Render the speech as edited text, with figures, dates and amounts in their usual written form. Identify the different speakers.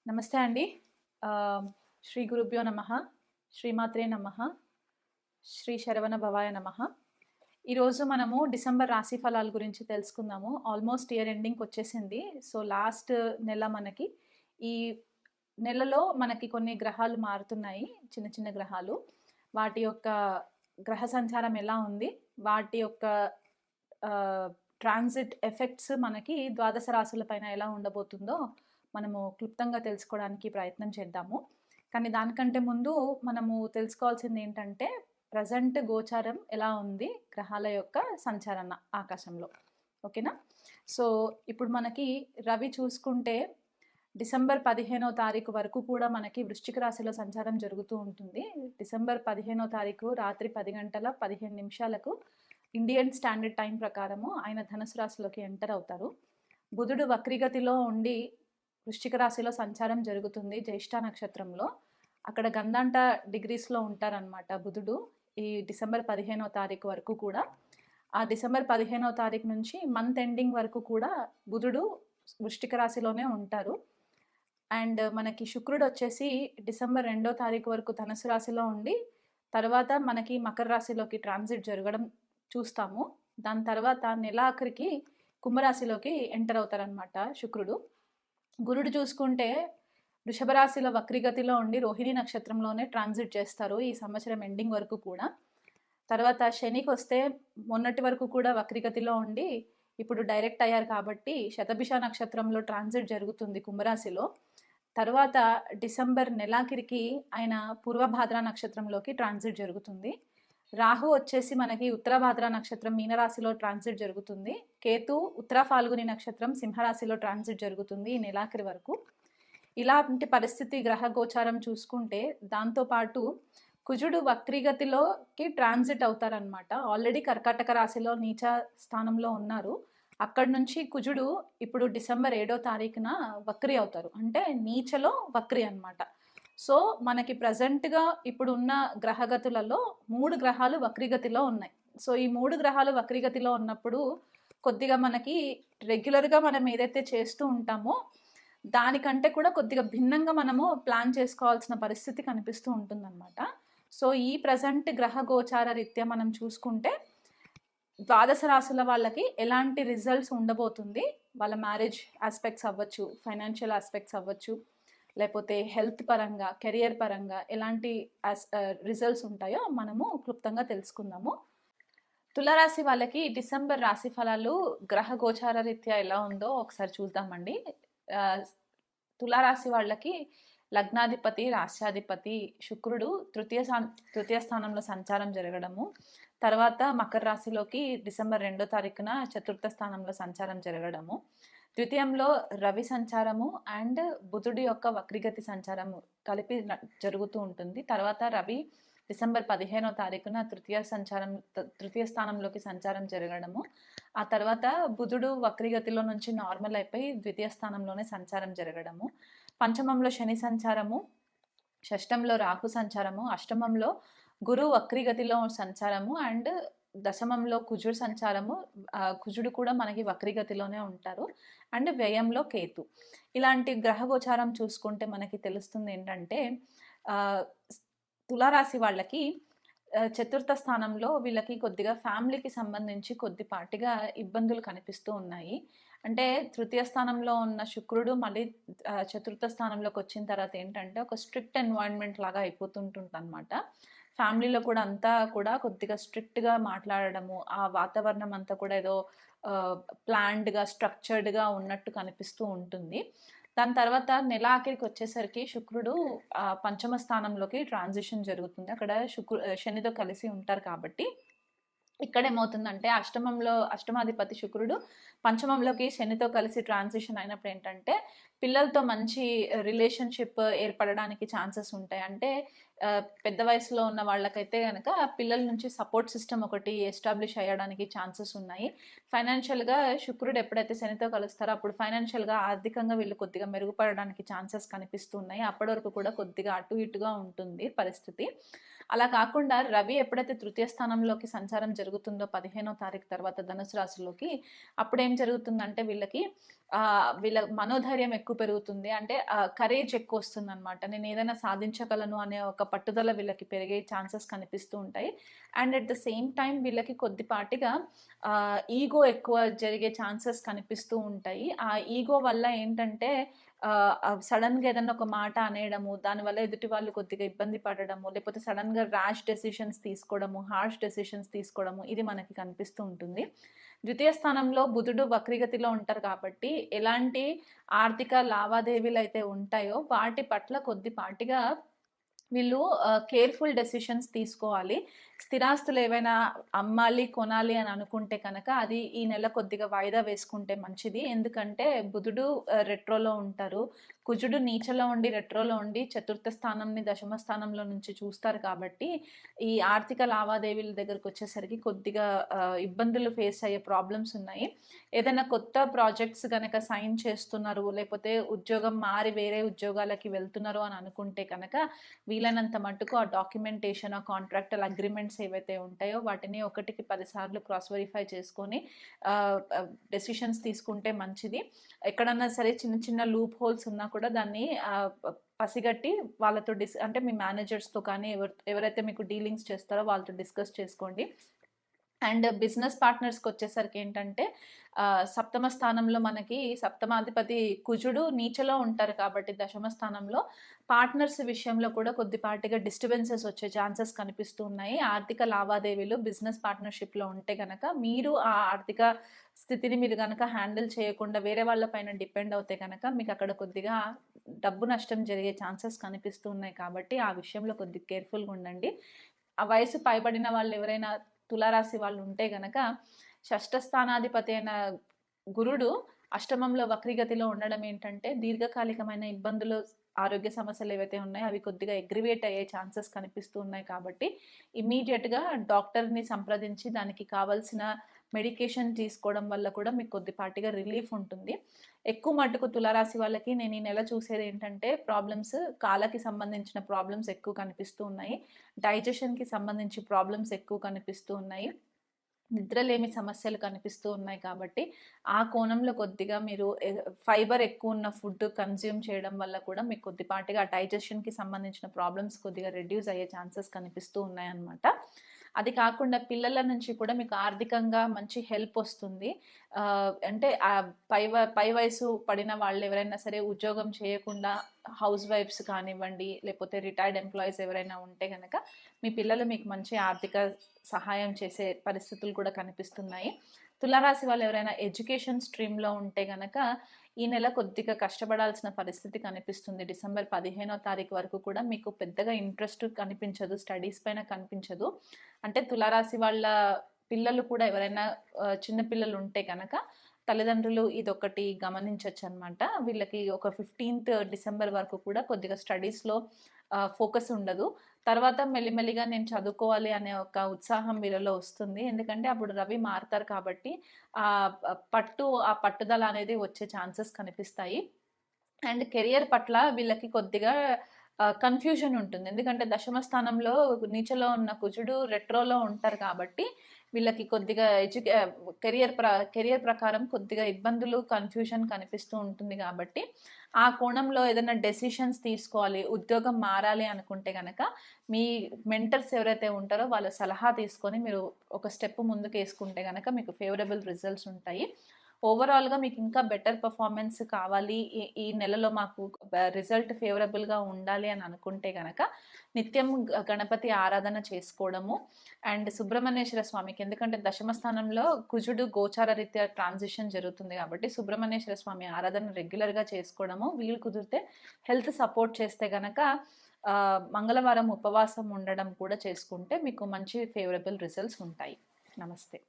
Speaker 1: నమస్తే అండి. శ్రీ గురుభ్యో నమః. శ్రీమాత్రే నమః. శ్రీ శరవణ భవాయ నమః. ఈరోజు మనము డిసెంబర్ రాశి ఫలాల గురించి తెలుసుకుందాము. ఆల్మోస్ట్ ఇయర్ ఎండింగ్‌కి వచ్చేసింది. సో, లాస్ట్ నెల మనకి ఈ నెలలో మనకి కొన్ని గ్రహాలు మారుతున్నాయి. చిన్న చిన్న గ్రహాలు. వాటి యొక్క గ్రహ సంచారం ఎలా ఉంది? వాటి యొక్క ట్రాన్సిట్ ఎఫెక్ట్స్ మనకి ద్వాదశ రాశుల పైన ఎలా ఉండబోతుందో మనము క్లుప్తంగా తెలుసుకోవడానికి ప్రయత్నం చేద్దాము. కానీ దానికంటే ముందు మనము తెలుసుకోవాల్సింది ఏంటంటే ప్రజెంట్ గోచారం ఎలా ఉంది గ్రహాల యొక్క సంచారణ ఆకాశంలో. ఓకేనా? సో ఇప్పుడు మనకి రవి చూసుకుంటే డిసెంబర్ 15వ తారీఖు వరకు కూడా మనకి వృశ్చిక రాశిలో సంచారం జరుగుతూ ఉంటుంది. డిసెంబర్ 15వ తారీఖు రాత్రి 10 గంటల 15 నిమిషాలకు ఇండియన్ స్టాండర్డ్ టైం ప్రకారము ఆయన ధనుసు రాశిలోకి ఎంటర్ అవుతారు. బుధుడు వక్రిగతిలో ఉండి వృశ్చిక రాశిలో సంచారం జరుగుతుంది జ్యేష్ఠ నక్షత్రంలో. అక్కడ గంధాంట డిగ్రీస్లో ఉంటారనమాట బుధుడు ఈ డిసెంబర్ 15వ తారీఖు వరకు కూడా. ఆ డిసెంబర్ 15వ తారీఖు నుంచి మంత్ ఎండింగ్ వరకు కూడా బుధుడు వృశ్చిక రాశిలోనే ఉంటారు. అండ్ మనకి శుక్రుడు వచ్చేసి డిసెంబర్ 2వ తారీఖు వరకు ధనుసు రాశిలో ఉండి తర్వాత మనకి మకర రాశిలోకి ట్రాన్సిట్ జరగడం చూస్తాము. దాని తర్వాత నెలాఖరికి కుంభరాశిలోకి ఎంటర్ అవుతారనమాట శుక్రుడు. గురుడు చూసుకుంటే వృషభ రాశిలో వక్రిగతిలో ఉండి రోహిణి నక్షత్రంలోనే ట్రాన్సిట్ చేస్తారు ఈ సంవత్సరం ఎండింగ్ వరకు కూడా. తర్వాత శనికి వస్తే మొన్నటి వరకు కూడా వక్రిగతిలో ఉండి ఇప్పుడు డైరెక్ట్ అయ్యారు కాబట్టి శతభిష నక్షత్రంలో ట్రాన్సిట్ జరుగుతుంది కుంభరాశిలో. తర్వాత డిసెంబర్ నెలాఖరికి ఆయన పూర్వభాద్ర నక్షత్రంలోకి ట్రాన్సిట్ జరుగుతుంది. రాహు వచ్చేసి మనకి ఉత్తరభాద్ర నక్షత్రం మీనరాశిలో ట్రాన్సిట్ జరుగుతుంది. కేతు ఉత్తర ఫాల్గుని నక్షత్రం సింహరాశిలో ట్రాన్సిట్ జరుగుతుంది ఈ నెలాఖరి వరకు. ఇలాంటి పరిస్థితి గ్రహ గోచారం చూసుకుంటే దాంతోపాటు కుజుడు వక్రిగతిలోకి ట్రాన్సిట్ అవుతారనమాట. ఆల్రెడీ కర్కాటక రాశిలో నీచ స్థానంలో ఉన్నారు. అక్కడి నుంచి కుజుడు ఇప్పుడు డిసెంబర్ 7వ తారీఖున వక్రి అవుతారు, అంటే నీచలో వక్రి అనమాట. సో మనకి ప్రజెంట్గా ఇప్పుడు ఉన్న గ్రహగతులలో 3 గ్రహాలు వక్రిగతిలో ఉన్నాయి. సో ఈ 3 గ్రహాలు వక్రిగతిలో ఉన్నప్పుడు కొద్దిగా మనకి రెగ్యులర్గా మనం ఏదైతే చేస్తూ ఉంటామో దానికంటే కూడా కొద్దిగా భిన్నంగా మనము ప్లాన్ చేసుకోవాల్సిన పరిస్థితి కనిపిస్తూ ఉంటుందన్నమాట. సో ఈ ప్రజెంట్ గ్రహ గోచార రీత్యా మనం చూసుకుంటే ద్వాదశ రాశుల వాళ్ళకి ఎలాంటి రిజల్ట్స్ ఉండబోతుంది, వాళ్ళ మ్యారేజ్ ఆస్పెక్ట్స్ అవ్వచ్చు, ఫైనాన్షియల్ ఆస్పెక్ట్స్ అవ్వచ్చు, లేకపోతే హెల్త్ పరంగా కెరియర్ పరంగా ఎలాంటి రిజల్ట్స్ ఉంటాయో మనము క్లుప్తంగా తెలుసుకుందాము. తులారాశి వాళ్ళకి డిసెంబర్ రాశి ఫలాలు గ్రహ గోచార రీత్యా ఎలా ఉందో ఒకసారి చూద్దామండి. తులారాశి వాళ్ళకి లగ్నాధిపతి రాశ్యాధిపతి శుక్రుడు తృతీయ స్థానంలో సంచారం జరగడము, తర్వాత మకర రాశిలోకి డిసెంబర్ 2వ తారీఖున చతుర్థ స్థానంలో సంచారం జరగడము, ద్వితీయంలో రవి సంచారము అండ్ బుధుడి యొక్క వక్రిగతి సంచారము కలిపి జరుగుతూ ఉంటుంది. తర్వాత రవి డిసెంబర్ 15వ తారీఖున తృతీయ స్థానంలోకి సంచారం జరగడము, ఆ తర్వాత బుధుడు వక్రిగతిలో నుంచి నార్మల్ అయిపోయి ద్వితీయ స్థానంలోనే సంచారం జరగడము, పంచమంలో శని సంచారము, షష్టంలో రాహు సంచారము, అష్టమంలో గురు వక్రిగతిలో సంచారము అండ్ దశమంలో కుజుడు సంచారము. కుజుడు కూడా మనకి వక్రిగతిలోనే ఉంటారు. అండ్ వ్యయంలో కేతు. ఇలాంటి గ్రహ గోచారం చూసుకుంటే మనకి తెలుస్తుంది ఏంటంటే తులారాశి వాళ్ళకి చతుర్థ స్థానంలో వీళ్ళకి కొద్దిగా ఫ్యామిలీకి సంబంధించి కొద్దిపాటిగా ఇబ్బందులు కనిపిస్తూ ఉన్నాయి. అంటే తృతీయ స్థానంలో ఉన్న శుక్రుడు మళ్ళీ చతుర్థ స్థానంలోకి వచ్చిన తర్వాత ఏంటంటే ఒక స్ట్రిక్ట్ ఎన్వైరన్మెంట్ లాగా అయిపోతుంటుంది అనమాట. ఫ్యామిలీలో కూడా అంతా కూడా కొద్దిగా స్ట్రిక్ట్గా మాట్లాడడము, ఆ వాతావరణం అంతా కూడా ఏదో ప్లాన్డ్గా స్ట్రక్చర్డ్గా ఉన్నట్టు కనిపిస్తూ ఉంటుంది. దాని తర్వాత నెలాఖరికి వచ్చేసరికి శుక్రుడు పంచమ స్థానంలోకి ట్రాన్సిషన్ జరుగుతుంది. అక్కడ శనితో కలిసి ఉంటారు కాబట్టి ఇక్కడ ఏమవుతుందంటే అష్టమాధిపతి శుక్రుడు పంచమంలోకి శనితో కలిసి ట్రాన్సిషన్ అయినప్పుడు ఏంటంటే పిల్లలతో మంచి రిలేషన్షిప్ ఏర్పడడానికి ఛాన్సెస్ ఉంటాయి. అంటే పెద్ద వయసులో ఉన్న వాళ్ళకైతే కనుక పిల్లల నుంచి సపోర్ట్ సిస్టమ్ ఒకటి ఎస్టాబ్లిష్ అయ్యడానికి ఛాన్సెస్ ఉన్నాయి. ఫైనాన్షియల్గా శుక్రుడు ఎప్పుడైతే శనితో కలుస్తారో అప్పుడు ఫైనాన్షియల్గా ఆర్థికంగా వీళ్ళు కొద్దిగా మెరుగుపడడానికి ఛాన్సెస్ కనిపిస్తున్నాయి. అప్పటి వరకు కూడా కొద్దిగా అటు ఇటుగా ఉంటుంది పరిస్థితి. అలా కాకుండా రవి ఎప్పుడైతే తృతీయ స్థానంలోకి సంచారం జరుగుతుందో 15వ తారీఖు తర్వాత ధనుసు రాశిలోకి, అప్పుడు ఏం జరుగుతుందంటే వీళ్ళకి వీళ్ళ మనోధైర్యం ఎక్కువ పెరుగుతుంది. అంటే కరేజ్ ఎక్కువ వస్తుందనమాట. నేను ఏదైనా సాధించగలను అనే ఒక పట్టుదల వీళ్ళకి పెరిగే ఛాన్సెస్ కనిపిస్తూ ఉంటాయి. And at the same time వీళ్ళకి కొద్దిపాటిగా ఈగో ఎక్కువ జరిగే ఛాన్సెస్ కనిపిస్తూ ఉంటాయి. ఆ ఈగో వల్ల ఏంటంటే సడన్‌గా ఏదన్నా ఒక మాట అనేయడము, దానివల్ల ఎదుటి వాళ్ళు కొద్దిగా ఇబ్బంది పడడము, లేకపోతే సడన్‌గా ర్యాష్ డెసిషన్స్ తీసుకోవడము, హార్ష్ డెసిషన్స్ తీసుకోవడము, ఇది మనకి కనిపిస్తూ ఉంటుంది. ద్వితీయ స్థానంలో బుధుడు వక్రగతిలో ఉంటారు కాబట్టి ఎలాంటి ఆర్థిక లావాదేవీలు అయితే ఉంటాయో వాటి పట్ల కొద్దిపాటిగా వీళ్ళు కేర్ఫుల్ డెసిషన్స్ తీసుకోవాలి. స్థిరాస్తులు ఏవైనా అమ్మాలి, కొనాలి అని అనుకుంటే కనుక అది ఈ నెల కొద్దిగా వాయిదా వేసుకుంటే మంచిది. ఎందుకంటే బుధుడు రెట్రోలో ఉంటారు. కుజుడు నీచలో ఉండి రెట్రోలో ఉండి చతుర్థ స్థానంని దశమ స్థానంలో నుంచి చూస్తారు కాబట్టి ఈ ఆర్థిక లావాదేవీల దగ్గరకు వచ్చేసరికి కొద్దిగా ఇబ్బందులు ఫేస్ అయ్యే ప్రాబ్లమ్స్ ఉన్నాయి. ఏదైనా కొత్త ప్రాజెక్ట్స్ కనుక సైన్ చేస్తున్నారు, లేకపోతే ఉద్యోగం మారి వేరే ఉద్యోగాలకి వెళ్తున్నారు అని అనుకుంటే కనుక వీలైనంత మట్టుకు ఆ డాక్యుమెంటేషన్, ఆ కాంట్రాక్టుల్ అగ్రిమెంట్స్ ఏవైతే ఉంటాయో వాటిని 1కి 10 సార్లు క్రాస్ వెరిఫై చేసుకొని డెసిషన్స్ తీసుకుంటే మంచిది. ఎక్కడన్నా సరే చిన్న చిన్న లూప్ హోల్స్ ఉన్నా కూడా దాన్ని పసిగట్టి వాళ్ళతో అంటే మీ మేనేజర్స్తో కానీ ఎవరైతే మీకు డీలింగ్స్ చేస్తారో వాళ్ళతో డిస్కస్ చేసుకోండి. అండ్ బిజినెస్ పార్ట్నర్స్కి వచ్చేసరికి ఏంటంటే సప్తమ స్థానంలో మనకి సప్తమాధిపతి కుజుడు నీచలో ఉంటారు కాబట్టి దశమ స్థానంలో పార్ట్నర్స్ విషయంలో కూడా కొద్దిపాటిగా డిస్టర్బెన్సెస్ వచ్చే ఛాన్సెస్ కనిపిస్తూ ఉన్నాయి. ఆర్థిక లావాదేవీలు బిజినెస్ పార్ట్నర్షిప్లో ఉంటే కనుక మీరు ఆ ఆర్థిక స్థితిని మీరు కనుక హ్యాండిల్ చేయకుండా వేరే వాళ్ళ పైన డిపెండ్ అవుతే కనుక మీకు అక్కడ కొద్దిగా డబ్బు నష్టం జరిగే ఛాన్సెస్ కనిపిస్తూ ఉన్నాయి కాబట్టి ఆ విషయంలో కొద్దిగా కేర్ఫుల్గా ఉండండి. ఆ వయసు పైబడిన వాళ్ళు ఎవరైనా తులారాశి వాళ్ళు ఉంటే గనక షష్ఠ స్థానాధిపతి అయిన గురుడు అష్టమంలో వక్రీగతిలో ఉండడం ఏంటంటే దీర్ఘకాలికమైన ఇబ్బందులు, ఆరోగ్య సమస్యలు ఏవైతే ఉన్నాయో అవి కొద్దిగా అగ్రివేట్ అయ్యే ఛాన్సెస్ కనిపిస్తూ ఉన్నాయి కాబట్టి ఇమీడియట్గా డాక్టర్ని సంప్రదించి దానికి కావాల్సిన మెడికేషన్ తీసుకోవడం వల్ల కూడా మీకు కొద్దిపాటిగా రిలీఫ్ ఉంటుంది. ఎక్కువ మటుకు తులారాశి వాళ్ళకి నేను ఈ నెల చూసేది ఏంటంటే ప్రాబ్లమ్స్, కాళ్ళకి సంబంధించిన ప్రాబ్లమ్స్ ఎక్కువ కనిపిస్తూ ఉన్నాయి. డైజెషన్కి సంబంధించి ప్రాబ్లమ్స్ ఎక్కువ కనిపిస్తూ ఉన్నాయి. నిద్రలేమి సమస్యలు కనిపిస్తూ ఉన్నాయి కాబట్టి ఆ కోణంలో కొద్దిగా మీరు ఫైబర్ ఎక్కువ ఉన్న ఫుడ్ కన్జ్యూమ్ చేయడం వల్ల కూడా మీకు కొద్దిపాటిగా డైజెషన్కి సంబంధించిన ప్రాబ్లమ్స్ కొద్దిగా రెడ్యూస్ అయ్యే ఛాన్సెస్ కనిపిస్తూ ఉన్నాయన్నమాట. అది కాకుండా పిల్లల నుంచి కూడా మీకు ఆర్థికంగా మంచి హెల్ప్ వస్తుంది. అంటే పై వయసు పడిన వాళ్ళు ఎవరైనా సరే ఉద్యోగం చేయకుండా హౌస్ వైఫ్స్ కానివ్వండి, లేకపోతే రిటైర్డ్ ఎంప్లాయీస్ ఎవరైనా ఉంటే కనుక మీ పిల్లలు మీకు మంచి ఆర్థిక సహాయం చేసే పరిస్థితులు కూడా కనిపిస్తున్నాయి. తులారాశి వాళ్ళు ఎవరైనా ఎడ్యుకేషన్ స్ట్రీమ్లో ఉంటే కనుక ఈ నెల కొద్దిగా కష్టపడాల్సిన పరిస్థితి కనిపిస్తుంది. డిసెంబర్ 15వ తారీఖు వరకు కూడా మీకు పెద్దగా ఇంట్రెస్ట్ కనిపించదు, స్టడీస్ పైన కనిపించదు. అంటే తులారాశి వాళ్ళ పిల్లలు కూడా ఎవరైనా చిన్నపిల్లలు ఉంటే కనుక తల్లిదండ్రులు ఇదొకటి గమనించవచ్చు అనమాట. వీళ్ళకి ఒక 15th డిసెంబర్ వరకు కూడా కొద్దిగా స్టడీస్లో ఫోకస్ ఉండదు. తర్వాత మెల్లిమెల్లిగా నేను చదువుకోవాలి అనే ఒక ఉత్సాహం వీళ్ళలో వస్తుంది. ఎందుకంటే అప్పుడు రవి మారుతారు కాబట్టి ఆ పట్టుదల అనేది వచ్చే ఛాన్సెస్ కనిపిస్తాయి. అండ్ కెరియర్ పట్ల వీళ్ళకి కొద్దిగా కన్ఫ్యూజన్ ఉంటుంది. ఎందుకంటే దశమ స్థానంలో నీచలో ఉన్న కుజుడు రెట్రోలో ఉంటారు కాబట్టి వీళ్ళకి కొద్దిగా కెరియర్ ప్రకారం కొద్దిగా ఇబ్బందులు, కన్ఫ్యూజన్ కనిపిస్తూ ఉంటుంది కాబట్టి ఆ కోణంలో ఏదైనా డెసిషన్స్ తీసుకోవాలి, ఉద్యోగం మారాలి అనుకుంటే కనుక మీ మెంటర్స్ ఎవరైతే ఉంటారో వాళ్ళ సలహా తీసుకొని మీరు ఒక స్టెప్ ముందుకు వేసుకుంటే కనుక మీకు ఫేవరబుల్ రిజల్ట్స్ ఉంటాయి. ఓవరాల్గా మీకు ఇంకా బెటర్ పర్ఫార్మెన్స్ కావాలి, ఈ నెలలో మాకు రిజల్ట్ ఫేవరబుల్గా ఉండాలి అని అనుకుంటే కనుక నిత్యం గణపతి ఆరాధన చేసుకోవడము అండ్ సుబ్రహ్మణ్యేశ్వర స్వామికి, ఎందుకంటే దశమ స్థానంలో కుజుడు గోచార రీత్యా ట్రాన్సిషన్ జరుగుతుంది కాబట్టి సుబ్రహ్మణ్యేశ్వర స్వామి ఆరాధన రెగ్యులర్గా చేసుకోవడము, వీలు కుదిరితే హెల్త్ సపోర్ట్ చేస్తే కనుక మంగళవారం ఉపవాసం ఉండడం కూడా చేసుకుంటే మీకు మంచి ఫేవరబుల్ రిజల్ట్స్ ఉంటాయి. నమస్తే.